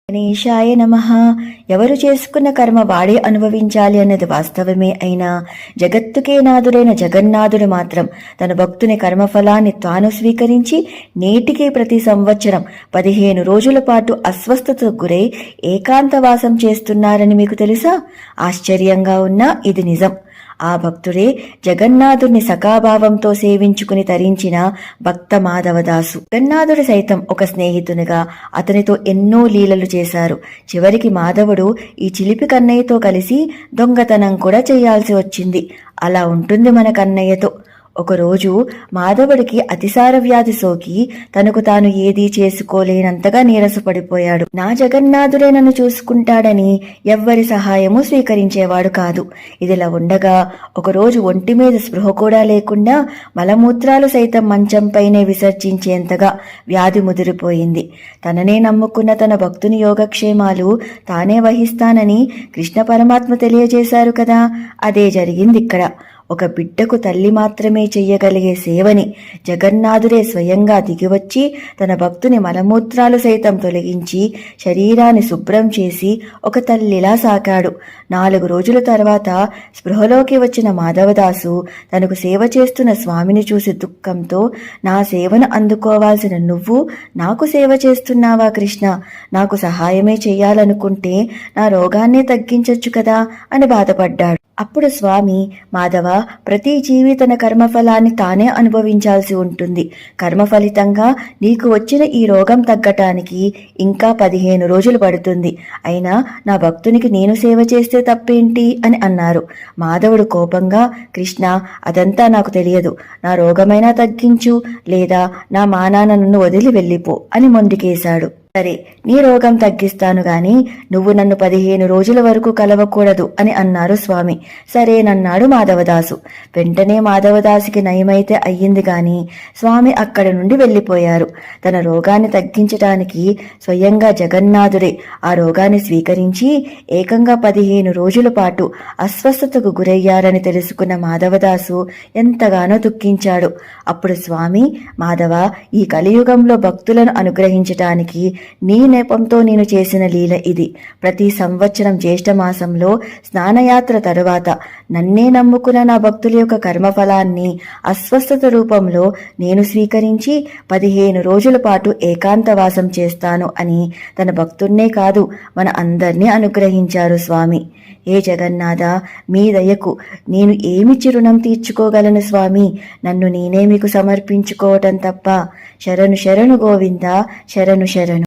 గణేశాయ నమః. ఎవరు చేసుకున్న కర్మ వాడే అనుభవించాలి అన్నది వాస్తవమే అయినా జగత్తుకే నాథుడైన జగన్నాథుడు మాత్రం తన భక్తుని కర్మఫలాన్ని తాను స్వీకరించి నేటికి ప్రతి సంవత్సరం 15 రోజుల పాటు అస్వస్థతకు గురై ఏకాంతవాసం చేస్తున్నారని మీకు తెలుసా? ఆశ్చర్యంగా ఉన్నా ఇది నిజం. ఆ భక్తుడే జగన్నాథుడిని సఖాభావంతో సేవించుకుని తరించిన భక్త మాధవదాసు. జగన్నాథుడు సైతం ఒక స్నేహితునిగా అతనితో ఎన్నో లీలలు చేశారు. చివరికి మాధవుడు ఈ చిలిపి కన్నయ్యతో కలిసి దొంగతనం కూడా చేయాల్సి వచ్చింది. అలా ఉంటుంది మన కన్నయ్యతో. ఒకరోజు మాధవుడికి అతిసార వ్యాధి సోకి తనకు తాను ఏదీ చేసుకోలేనంతగా నీరసపడిపోయాడు. నా జగన్నాథుడే నన్ను చూసుకుంటాడని ఎవ్వరి సహాయము స్వీకరించేవాడు కాదు. ఇదిలా ఉండగా ఒకరోజు ఒంటి మీద స్పృహ కూడా లేకుండా మలమూత్రాలు సైతం మంచంపైనే విసర్జించేంతగా వ్యాధి ముదిరిపోయింది. తననే నమ్ముకున్న తన భక్తుని యోగక్షేమాలు తానే వహిస్తానని కృష్ణ పరమాత్మ తెలియజేశారు కదా. అదే జరిగింది ఇక్కడ. ఒక బిడ్డకు తల్లి మాత్రమే చెయ్యగలిగే సేవని జగన్నాథుడే స్వయంగా దిగివచ్చి తన భక్తుని మలమూత్రాలు సైతం తొలగించి శరీరాన్ని శుభ్రం చేసి ఒక తల్లిలా సాకాడు. 4 రోజుల తర్వాత స్పృహలోకి వచ్చిన మాధవదాసు తనకు సేవ చేస్తున్న స్వామిని చూసి దుఃఖంతో, నా సేవను అందుకోవాల్సిన నువ్వు నాకు సేవ చేస్తున్నావా కృష్ణ? నాకు సహాయమే చెయ్యాలనుకుంటే నా రోగాన్నే తగ్గించొచ్చు కదా అని బాధపడ్డాడు. అప్పుడు స్వామి, మాధవ, ప్రతి జీవి తన కర్మఫలాన్ని తానే అనుభవించాల్సి ఉంటుంది. కర్మ ఫలితంగా నీకు వచ్చిన ఈ రోగం తగ్గటానికి ఇంకా 15 రోజులు పడుతుంది. అయినా నా భక్తునికి నేను సేవ చేస్తే తప్పేంటి అని అన్నారు. మాధవుడు కోపంగా, కృష్ణ, అదంతా నాకు తెలియదు. నా రోగమైనా తగ్గించు, లేదా నా మానాన నన్ను వదిలి వెళ్ళిపో అని మొండికేశాడు. సరే, నీ రోగం తగ్గిస్తాను గాని నువ్వు నన్ను 15 రోజుల వరకు కలవకూడదు అని అన్నారు స్వామి. సరేనన్నాడు మాధవదాసు. వెంటనే మాధవదాసుకి నయమైతే అయ్యింది గాని స్వామి అక్కడి నుండి వెళ్ళిపోయారు. తన రోగాన్ని తగ్గించటానికి స్వయంగా జగన్నాథుడే ఆ రోగాన్ని స్వీకరించి ఏకంగా 15 రోజుల పాటు అస్వస్థతకు గురయ్యారని తెలుసుకున్న మాధవదాసు ఎంతగానో దుఃఖించాడు. అప్పుడు స్వామి, మాధవ, ఈ కలియుగంలో భక్తులను అనుగ్రహించటానికి నీ నెపంతో నేను చేసిన లీల ఇది. ప్రతి సంవత్సరం జ్యేష్ఠమాసంలో స్నానయాత్ర తరువాత నన్నే నమ్ముకున్న నా భక్తుల యొక్క కర్మఫలాన్ని అస్వస్థత రూపంలో నేను స్వీకరించి 15 రోజుల పాటు ఏకాంతవాసం చేస్తాను అని తన భక్తున్నే కాదు మన అందర్నీ అనుగ్రహించారు స్వామి. ఏ జగన్నాథ, మీ దయకు నేను ఏమిచ్చి రుణం తీర్చుకోగలను స్వామి? నన్ను నేనే మీకు సమర్పించుకోవటం తప్ప. శరణు శరణు గోవింద, శరణు శరణు.